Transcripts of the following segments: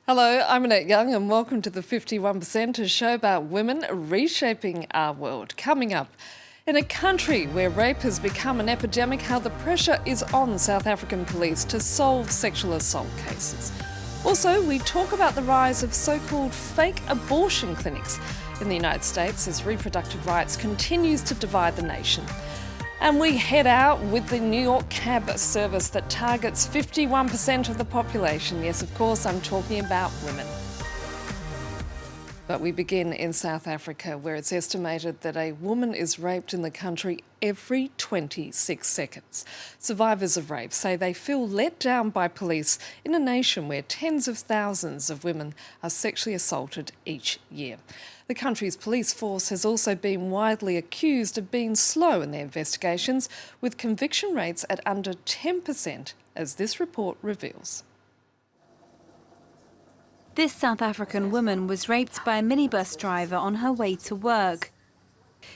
Hello, I'm Annette Young and welcome to the 51%, a show about women reshaping our world. Coming up, in a country where rape has become an epidemic, how the pressure is on South African police to solve sexual assault cases. Also, we talk about the rise of so-called fake abortion clinics in the United States as reproductive rights continues to divide the nation. And we head out with the New York cab service that targets 51% of the population. Yes, of course, I'm talking about women. But we begin in South Africa, where it's estimated that a woman is raped in the country every 26 seconds. Survivors of rape say they feel let down by police in a nation where tens of thousands of women are sexually assaulted each year. The country's police force has also been widely accused of being slow in their investigations, with conviction rates at under 10%, as this report reveals. This South African woman was raped by a minibus driver on her way to work.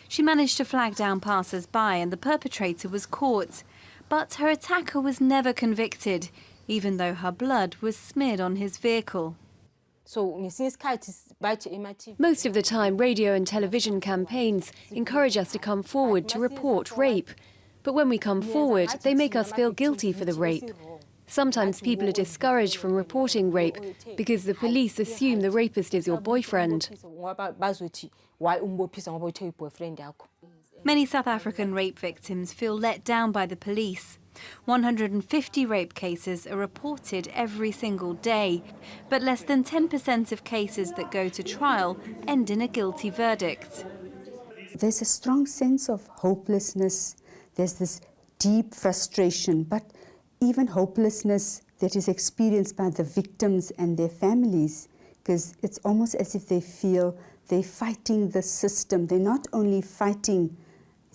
She managed to flag down passers-by and the perpetrator was caught. But her attacker was never convicted, even though her blood was smeared on his vehicle. Most of the time, radio and television campaigns encourage us to come forward to report rape. But when we come forward, they make us feel guilty for the rape. Sometimes people are discouraged from reporting rape because the police assume the rapist is your boyfriend. Many South African rape victims feel let down by the police. 150 rape cases are reported every single day, but less than 10% of cases that go to trial end in a guilty verdict. There's a strong sense of hopelessness. There's this deep frustration, but even hopelessness that is experienced by the victims and their families, because it's almost as if they feel they're fighting the system. They're not only fighting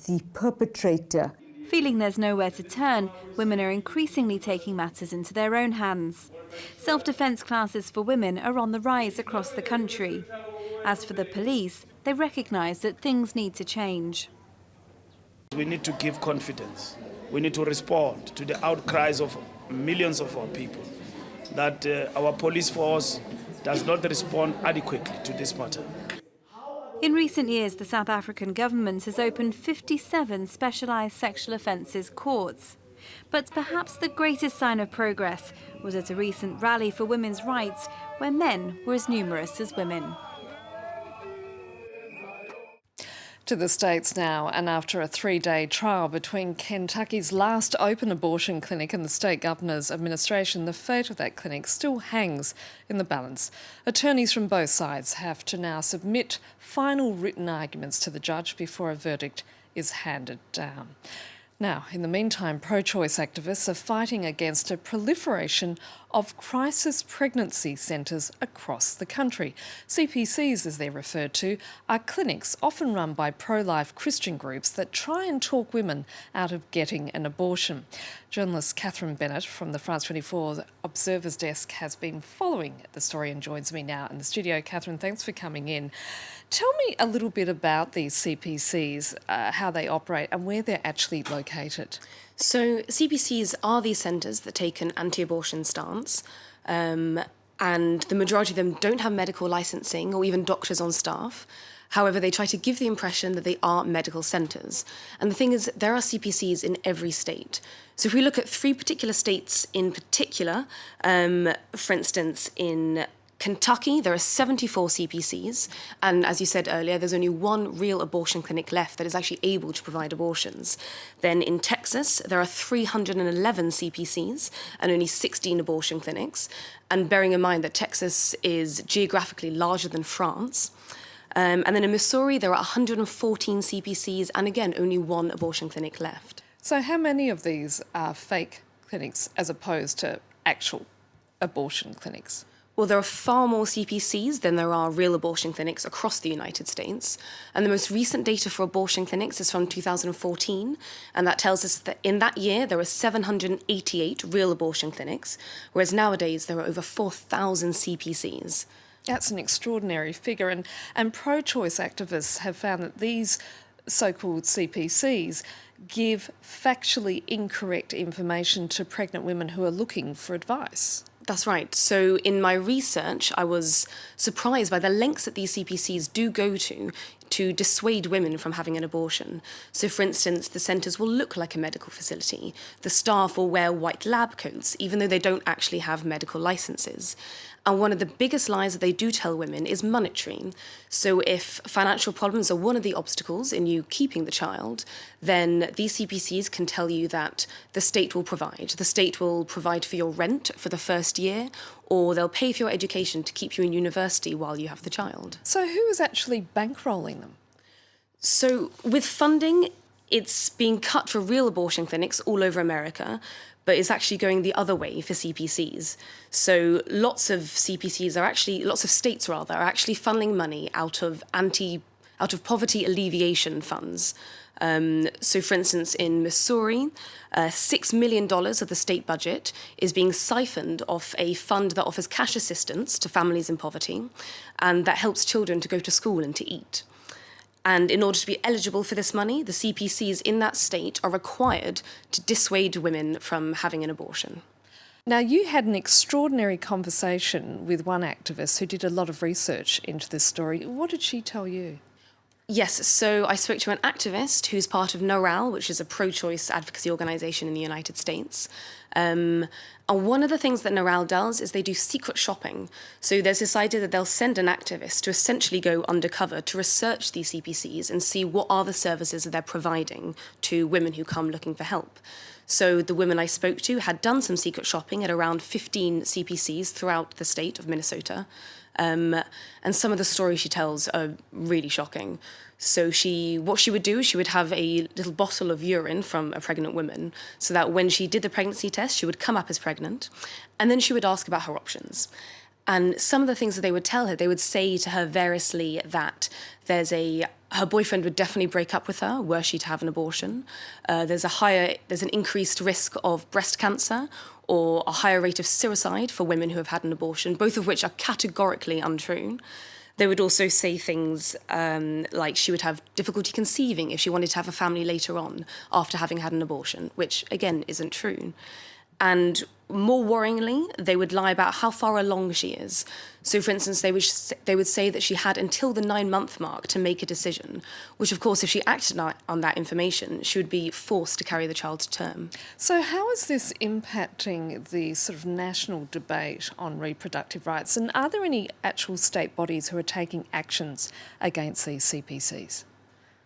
the perpetrator. Feeling there's nowhere to turn, women are increasingly taking matters into their own hands. Self-defence classes for women are on the rise across the country. As for the police, they recognise that things need to change. We need to give confidence. We need to respond to the outcries of millions of our people that our police force does not respond adequately to this matter. In recent years, the South African government has opened 57 specialised sexual offences courts. But perhaps the greatest sign of progress was at a recent rally for women's rights where men were as numerous as women. To the States now, and after a 3-day trial between Kentucky's last open abortion clinic and the state governor's administration, the fate of that clinic still hangs in the balance. Attorneys from both sides have to now submit final written arguments to the judge before a verdict is handed down. Now, in the meantime, pro-choice activists are fighting against a proliferation of crisis pregnancy centres across the country. CPCs, as they're referred to, are clinics often run by pro-life Christian groups that try and talk women out of getting an abortion. Journalist Catherine Bennett from the France 24 Observer's Desk has been following the story and joins me now in the studio. Catherine, thanks for coming in. Tell me a little bit about these CPCs, how they operate and where they're actually located. So CPCs are these centres that take an anti-abortion stance, and the majority of them don't have medical licensing or even doctors on staff. However, they try to give the impression that they are medical centres. And the thing is, there are CPCs in every state. So if we look at 3 particular states in particular, for instance, in Kentucky, there are 74 CPCs, and as you said earlier, there's only one real abortion clinic left that is actually able to provide abortions. Then in Texas, there are 311 CPCs and only 16 abortion clinics. And bearing in mind that Texas is geographically larger than France. And then in Missouri, there are 114 CPCs and again, only one abortion clinic left. So how many of these are fake clinics as opposed to actual abortion clinics? Well, there are far more CPCs than there are real abortion clinics across the United States. And the most recent data for abortion clinics is from 2014. And that tells us that in that year, there were 788 real abortion clinics, whereas nowadays there are over 4,000 CPCs. That's an extraordinary figure. And pro-choice activists have found that these so-called CPCs give factually incorrect information to pregnant women who are looking for advice. That's right. So in my research, I was surprised by the lengths that these CPCs do go to dissuade women from having an abortion. So, for instance, the centres will look like a medical facility. The staff will wear white lab coats, even though they don't actually have medical licences. And one of the biggest lies that they do tell women is monetary. So if financial problems are one of the obstacles in you keeping the child, then these CPCs can tell you that the state will provide. The state will provide for your rent for the first year, or they'll pay for your education to keep you in university while you have the child. So who is actually bankrolling them? So with funding, it's being cut for real abortion clinics all over America, but it's actually going the other way for CPCs. So lots of states are actually funneling money out of poverty alleviation funds. So for instance, in Missouri, $6 million of the state budget is being siphoned off a fund that offers cash assistance to families in poverty, and that helps children to go to school and to eat. And in order to be eligible for this money, the CPCs in that state are required to dissuade women from having an abortion. Now, you had an extraordinary conversation with one activist who did a lot of research into this story. What did she tell you? Yes, so I spoke to an activist who's part of NARAL, which is a pro-choice advocacy organisation in the United States. And one of the things that NARAL does is they do secret shopping. So there's this idea that they'll send an activist to essentially go undercover to research these CPCs and see what are the services that they're providing to women who come looking for help. So the women I spoke to had done some secret shopping at around 15 CPCs throughout the state of Minnesota. And some of the stories she tells are really shocking. So what she would do is she would have a little bottle of urine from a pregnant woman, so that when she did the pregnancy test, she would come up as pregnant, and then she would ask about her options. And some of the things that they would tell her, they would say to her variously that her boyfriend would definitely break up with her were she to have an abortion. There's an increased risk of breast cancer or a higher rate of suicide for women who have had an abortion, both of which are categorically untrue. They would also say things like she would have difficulty conceiving if she wanted to have a family later on after having had an abortion, which, again, isn't true. And more worryingly, they would lie about how far along she is. So, for instance, they would say that she had until the 9-month mark to make a decision, which, of course, if she acted on that information, she would be forced to carry the child to term. So how is this impacting the sort of national debate on reproductive rights? And are there any actual state bodies who are taking actions against these CPCs?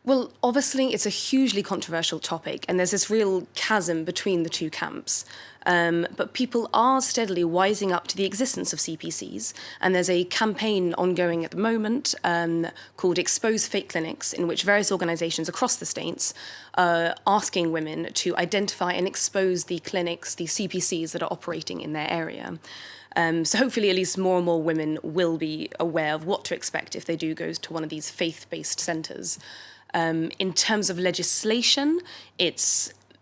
Well, obviously, it's a hugely controversial topic, and there's this real chasm between the two camps. But people are steadily wising up to the existence of CPCs, and there's a campaign ongoing at the moment called Expose Fake Clinics, in which various organisations across the states are asking women to identify and expose the clinics, the CPCs that are operating in their area. So hopefully at least more and more women will be aware of what to expect if they do go to one of these faith-based centres. In terms of legislation,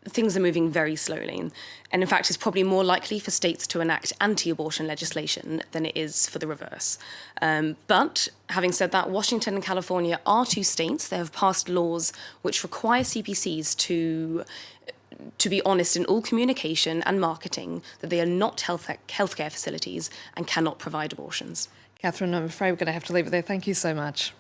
things are moving very slowly. And in fact, it's probably more likely for states to enact anti-abortion legislation than it is for the reverse. But having said that, Washington and California are two states. They have passed laws which require CPCs to be honest in all communication and marketing, that they are not healthcare facilities and cannot provide abortions. Catherine, I'm afraid we're going to have to leave it there. Thank you so much.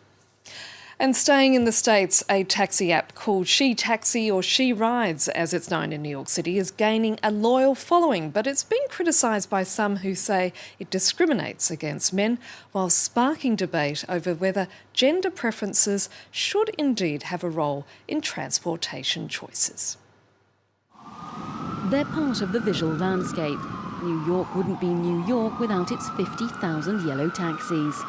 And staying in the States, a taxi app called She Taxi or She Rides, as it's known in New York City, is gaining a loyal following, but it's been criticised by some who say it discriminates against men, while sparking debate over whether gender preferences should indeed have a role in transportation choices. They're part of the visual landscape. New York wouldn't be New York without its 50,000 yellow taxis.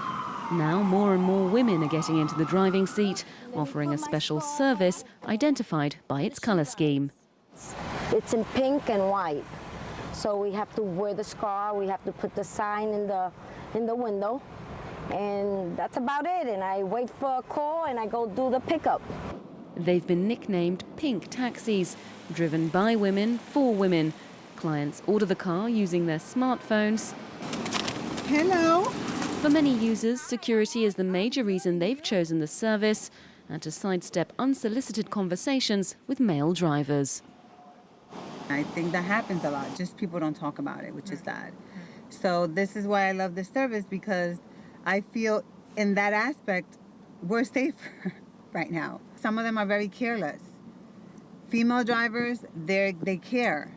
Now more and more women are getting into the driving seat, offering a special service identified by its colour scheme. It's in pink and white, so we have to wear the scarf, we have to put the sign in the window, and that's about it. And I wait for a call and I go do the pickup. They've been nicknamed pink taxis, driven by women for women. Clients order the car using their smartphones. Hello. For many users, security is the major reason they've chosen the service, and to sidestep unsolicited conversations with male drivers. I think that happens a lot, just people don't talk about it, which is sad. So this is why I love this service, because I feel in that aspect, we're safer right now. Some of them are very careless. Female drivers, they care.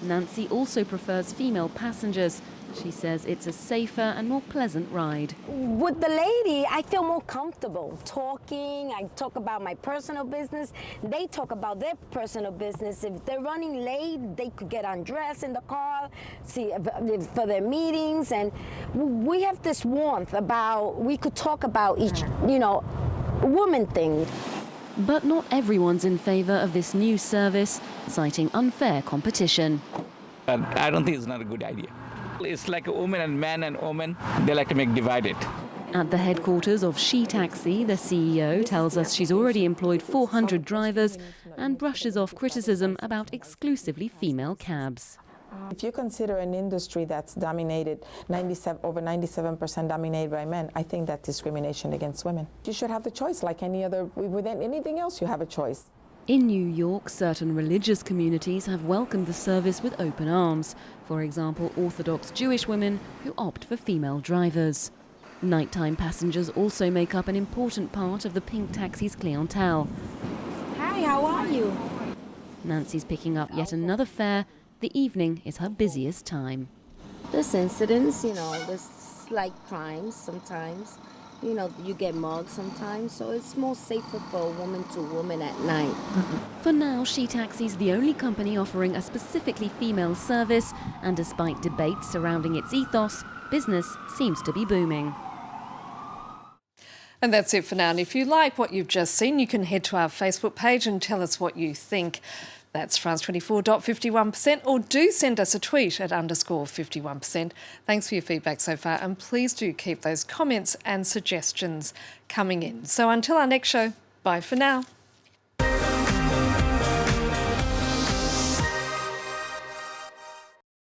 Nancy also prefers female passengers. She says it's a safer and more pleasant ride. With the lady, I feel more comfortable talking. I talk about my personal business. They talk about their personal business. If they're running late, they could get undressed in the car, for their meetings. And we have this warmth about, we could talk about each, woman thing. But not everyone's in favour of this new service, citing unfair competition. I don't think it's not a good idea. It's like a woman and man and woman, they like to make divided. At the headquarters of She Taxi, the CEO tells us she's already employed 400 drivers and brushes off criticism about exclusively female cabs. If you consider an industry that's dominated, over 97% dominated by men, I think that's discrimination against women. You should have the choice like any other, with anything else you have a choice. In New York, certain religious communities have welcomed the service with open arms. For example, Orthodox Jewish women who opt for female drivers. Nighttime passengers also make up an important part of the Pink Taxi's clientele. Hi, how are you? Nancy's picking up yet another fare. The evening is her busiest time. There's incidents, there's slight crimes sometimes. You get mugged sometimes, so it's more safer for a woman to woman at night. For now, She Taxi's the only company offering a specifically female service, and despite debates surrounding its ethos, business seems to be booming. And that's it for now. And if you like what you've just seen, you can head to our Facebook page and tell us what you think. That's France24.51%, or do send us a tweet at _51%. Thanks for your feedback so far, and please do keep those comments and suggestions coming in. So until our next show, bye for now.